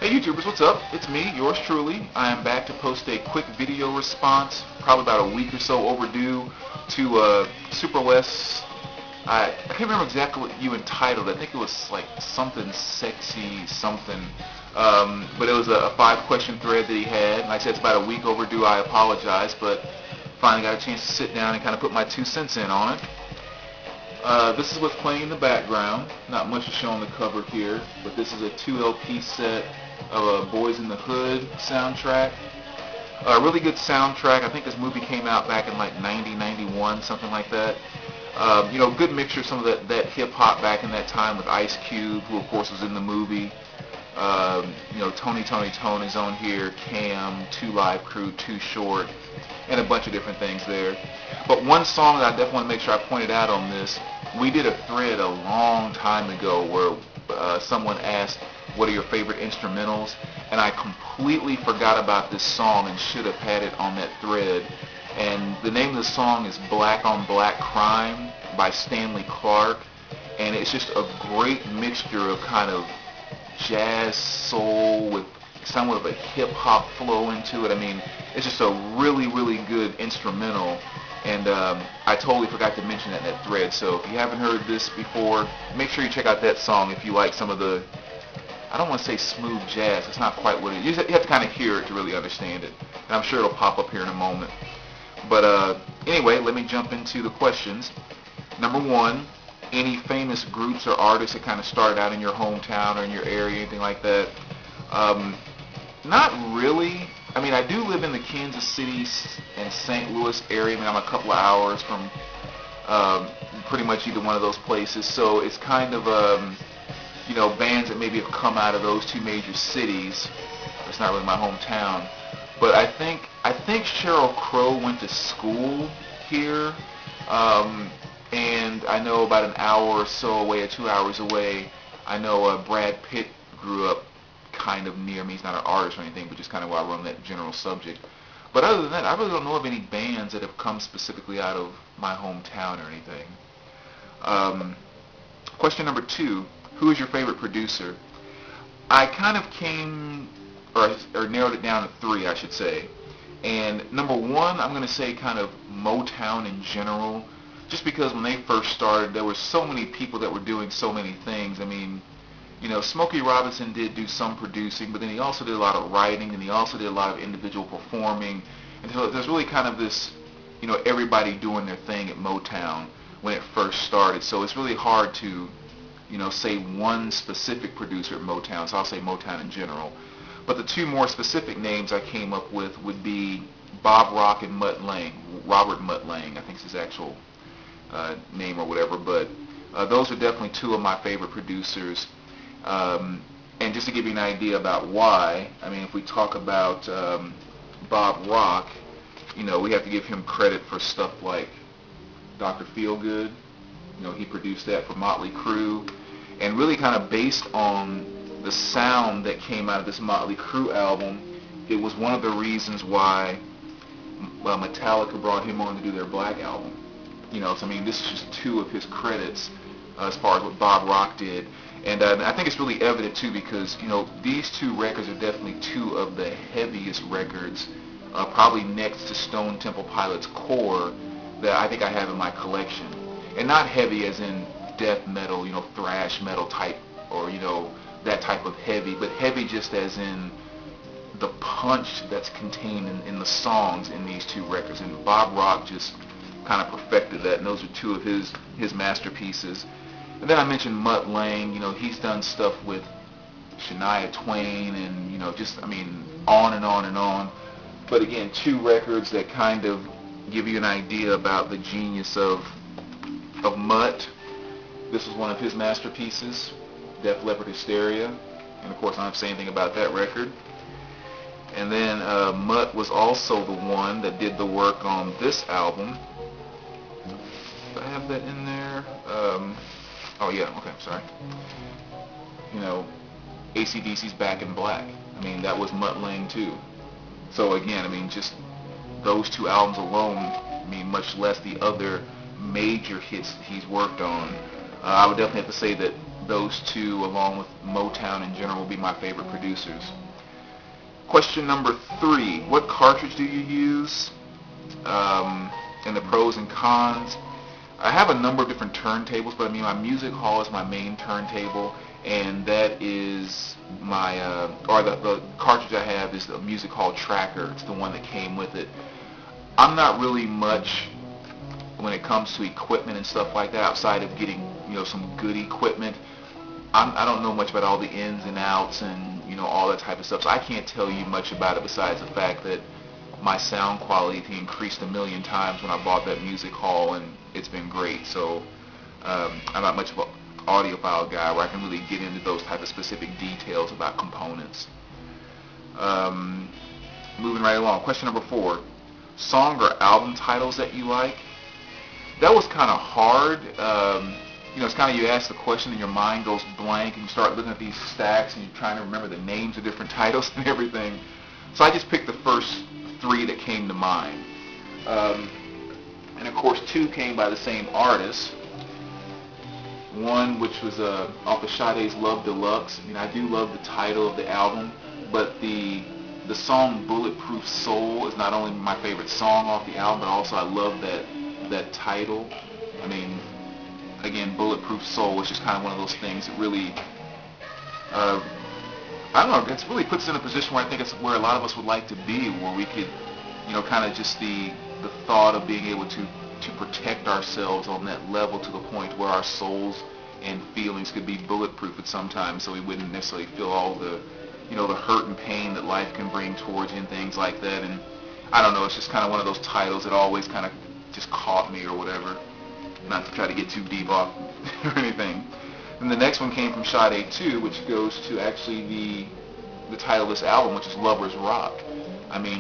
Hey YouTubers, what's up? It's me, yours truly. I am back to post a quick video response, probably about a week or so overdue, to Super Wes. I can't remember exactly what you entitled. I think it was like something sexy, something. But it was a 5-question thread that he had. Like I said, it's about a week overdue. I apologize, but finally got a chance to sit down and kind of put my 2 cents in on it. This is what's playing in the background. Not much to show on the cover here, but this is a 2 LP set of a Boys in the Hood soundtrack. A really good soundtrack. I think this movie came out back in like 90, 91, something like that. Good mixture of some of that hip-hop back in that time with Ice Cube, who of course was in the movie. Tony's on here, Cam, 2 Live Crew, 2 Short, and a bunch of different things there. But one song that I definitely want to make sure I pointed out on this, we did a thread a long time ago where someone asked, what are your favorite instrumentals? And I completely forgot about this song and should have had it on that thread. And the name of the song is Black on Black Crime by Stanley Clarke. And it's just a great mixture of kind of jazz soul with somewhat of a hip-hop flow into it. I mean, it's just a really, really good instrumental. And I totally forgot to mention that in that thread. So if you haven't heard this before, make sure you check out that song if you like some of the, I don't want to say smooth jazz. It's not quite what it is. You have to kind of hear it to really understand it. And I'm sure it'll pop up here in a moment. But anyway, let me jump into the questions. Number 1, any famous groups or artists that kind of started out in your hometown or in your area, anything like that? Not really. I mean, I do live in the Kansas City and St. Louis area. I mean, I'm a couple of hours from pretty much either one of those places. So it's kind of, bands that maybe have come out of those 2 major cities. It's not really my hometown. But I think Sheryl Crow went to school here. And I know about an hour or so away, or 2 hours away, I know Brad Pitt grew up kind of near me. He's not an artist or anything, but just kind of while we're on that general subject. But other than that, I really don't know of any bands that have come specifically out of my hometown or anything. Question number 2, who is your favorite producer? I kind of came, or narrowed it down to 3, I should say. And number 1, I'm going to say kind of Motown in general, just because when they first started, there were so many people that were doing so many things. I mean, Smokey Robinson did do some producing, but then he also did a lot of writing, and he also did a lot of individual performing. And so there's really kind of this, everybody doing their thing at Motown when it first started. So it's really hard to, say one specific producer at Motown, so I'll say Motown in general. But the 2 more specific names I came up with would be Bob Rock and Mutt Lange. Robert Mutt Lange, I think is his actual name or whatever. But those are definitely 2 of my favorite producers. And just to give you an idea about why, I mean, if we talk about Bob Rock, we have to give him credit for stuff like Dr. Feelgood. He produced that for Motley Crue. And really kind of based on the sound that came out of this Motley Crue album, it was one of the reasons why Metallica brought him on to do their Black album. So I mean, this is just 2 of his credits as far as what Bob Rock did. And I think it's really evident too because, these 2 records are definitely 2 of the heaviest records, probably next to Stone Temple Pilots' Core, that I think I have in my collection. And not heavy as in death metal, thrash metal type, or, that type of heavy, but heavy just as in the punch that's contained in the songs in these 2 records. And Bob Rock just kind of perfected that, and those are 2 of his masterpieces. And then I mentioned Mutt Lange. He's done stuff with Shania Twain and, just, I mean, on and on and on. But again, 2 records that kind of give you an idea about the genius of Mutt. This was one of his masterpieces, Def Leppard Hysteria. And of course, I don't have to say anything about that record. And then Mutt was also the one that did the work on this album. Do I have that in there? Oh yeah, okay, sorry. AC/DC's Back in Black. I mean, that was Mutt Lange too. So again, I mean, just those 2 albums alone, I mean, much less the other major hits he's worked on. I would definitely have to say that those two, along with Motown in general, will be my favorite producers. Question number 3, what cartridge do you use? And the pros and cons. I have a number of different turntables, but I mean my music hall is my main turntable, and that is my, the cartridge I have is the music hall tracker. It's the one that came with it. I'm not really much when it comes to equipment and stuff like that, outside of getting, some good equipment. I don't know much about all the ins and outs and, all that type of stuff, so I can't tell you much about it besides the fact that my sound quality increased a million times when I bought that music hall, and it's been great. So I'm not much of an audiophile guy where I can really get into those type of specific details about components. Moving right along. Question number 4. Song or album titles that you like? That was kind of hard. It's kind of, you ask the question and your mind goes blank and you start looking at these stacks and you're trying to remember the names of different titles and everything. So I just picked the first 3 that came to mind. And of course 2 came by the same artist. One which was off of Sade's Love Deluxe. I do love the title of the album, but the song Bulletproof Soul is not only my favorite song off the album, but also I love that title. Again, Bulletproof Soul is just kind of one of those things that really, I don't know, it really puts us in a position where I think it's where a lot of us would like to be, where we could, kind of just the thought of being able to protect ourselves on that level to the point where our souls and feelings could be bulletproof at some time, so we wouldn't necessarily feel all the, the hurt and pain that life can bring towards you and things like that. And I don't know, it's just kind of one of those titles that always kind of just caught me or whatever. Not to try to get too deep off or anything. And the next one came from Sade 2, which goes to actually the title of this album, which is Lovers Rock.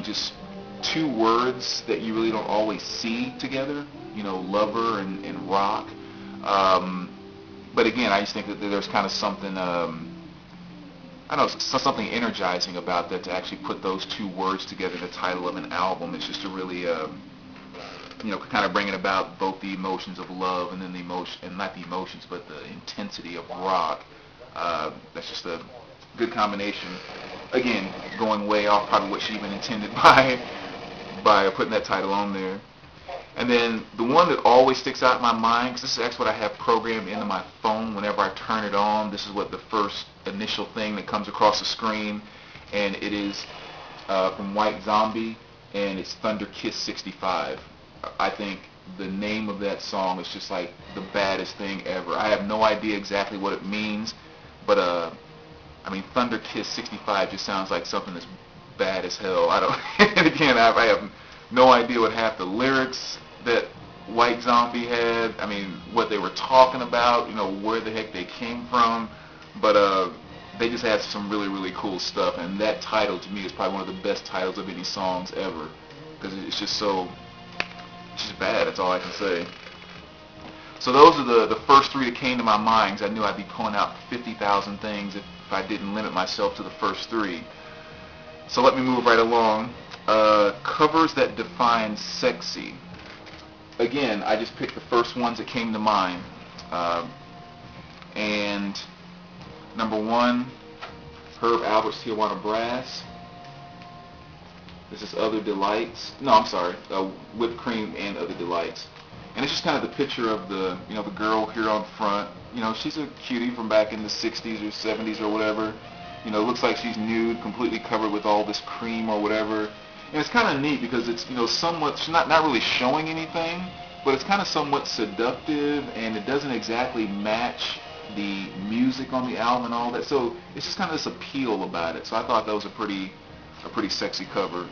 Just 2 words that you really don't always see together, lover and rock. But again, I just think that there's kind of something, I don't know, something energizing about that, to actually put those 2 words together in the title of an album. It's just to really, kind of bringing about both the emotions of love and then the emotion, and not the emotions, but the intensity of rock. That's just a good combination. Again, going way off probably what she even intended by putting that title on there. And then the one that always sticks out in my mind, because this is actually what I have programmed into my phone whenever I turn it on. This is what the first initial thing that comes across the screen, and it is from White Zombie, and it's Thunder Kiss 65. I think the name of that song is just like the baddest thing ever. I have no idea exactly what it means, but Thunder Kiss 65 just sounds like something that's bad as hell. And again, I have no idea what half the lyrics that White Zombie had. What they were talking about, where the heck they came from, but they just had some really, really cool stuff, and that title to me is probably one of the best titles of any songs ever, because it's just so, it's just bad, that's all I can say. So those are the first 3 that came to my mind, because I knew I'd be pulling out 50,000 things if I didn't limit myself to the first 3. So let me move right along. Covers that define sexy. Again, I just picked the first ones that came to mind. And number 1, Herb Alpert's Tijuana Brass. This is Other Delights. No, I'm sorry. Whipped Cream and Other Delights. And it's just kind of the picture of the, the girl here on front. She's a cutie from back in the 60s or 70s or whatever. Looks like she's nude, completely covered with all this cream or whatever. And it's kind of neat because it's, somewhat, she's not really showing anything, but it's kind of somewhat seductive, and it doesn't exactly match the music on the album and all that. So it's just kind of this appeal about it. So I thought that was a pretty sexy cover.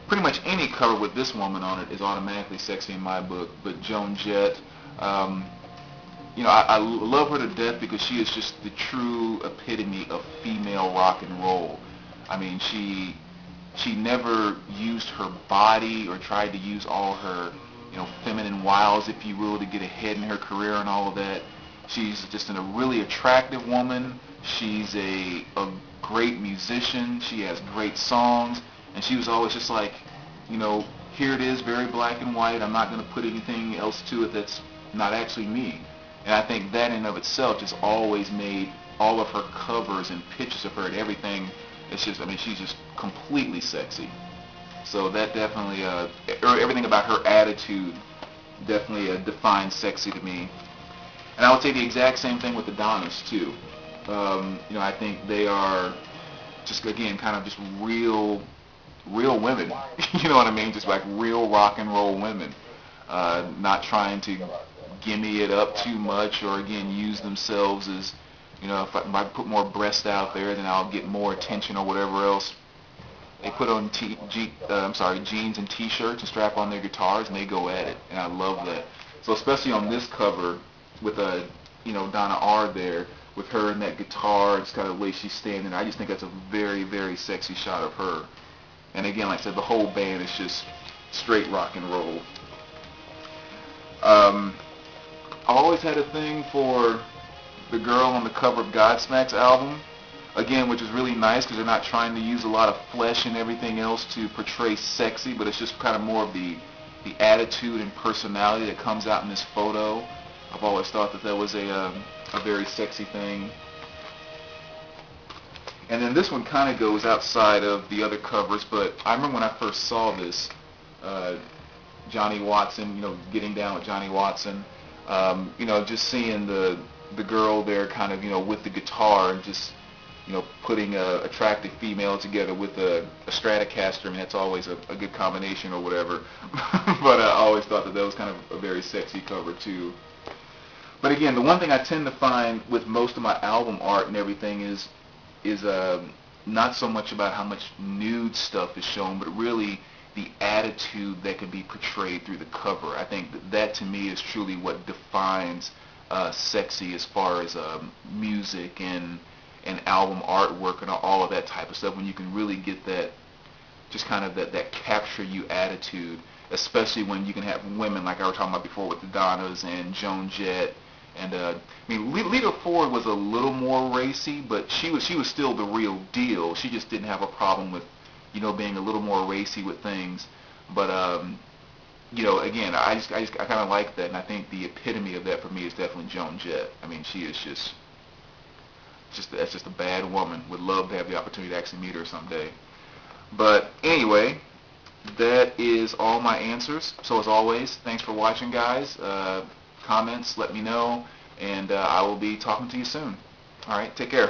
Pretty much any cover with this woman on it is automatically sexy in my book. But Joan Jett, I love her to death because she is just the true epitome of female rock and roll. She never used her body or tried to use all her, feminine wiles, if you will, to get ahead in her career and all of that. She's just a really attractive woman. She's a great musician. She has great songs. And she was always just like, here it is, very black and white. I'm not going to put anything else to it that's not actually me. And I think that in of itself just always made all of her covers and pictures of her and everything, it's just, I mean, she's just completely sexy. So that definitely, everything about her attitude definitely defines sexy to me. And I would say the exact same thing with the Donnas too. I think they are just, again, kind of just real women. You know what I mean? Just like real rock and roll women. Not trying to gimme it up too much, or again use themselves as, if I put more breast out there, then I'll get more attention or whatever else. They put on jeans and t-shirts and strap on their guitars and they go at it, and I love that. So especially on this cover with Donna R there with her and that guitar, it's kind of the way she's standing. I just think that's a very, very sexy shot of her. And again, like I said, the whole band is just straight rock and roll. I've always had a thing for the girl on the cover of Godsmack's album, again, which is really nice because they're not trying to use a lot of flesh and everything else to portray sexy, but it's just kind of more of the attitude and personality that comes out in this photo. I've always thought that was a very sexy thing. And then this one kind of goes outside of the other covers, but I remember when I first saw this, Johnny Watson, getting down with Johnny Watson, just seeing the girl there kind of, with the guitar and just, putting a attractive female together with a Stratocaster. I mean, that's always a good combination or whatever. But I always thought that was kind of a very sexy cover too. But again, the one thing I tend to find with most of my album art and everything is not so much about how much nude stuff is shown, but really the attitude that can be portrayed through the cover. I think that to me is truly what defines sexy as far as music and album artwork and all of that type of stuff, when you can really get that, just kind of that capture you attitude, especially when you can have women like I was talking about before with the Donnas and Joan Jett. And Lita Ford was a little more racy, but she was still the real deal. She just didn't have a problem with, being a little more racy with things. But again, I kind of like that, and I think the epitome of that for me is definitely Joan Jett. I mean, she is that's just a bad woman. Would love to have the opportunity to actually meet her someday. But anyway, that is all my answers. So as always, thanks for watching, guys. Comments, let me know, and I will be talking to you soon. All right, take care.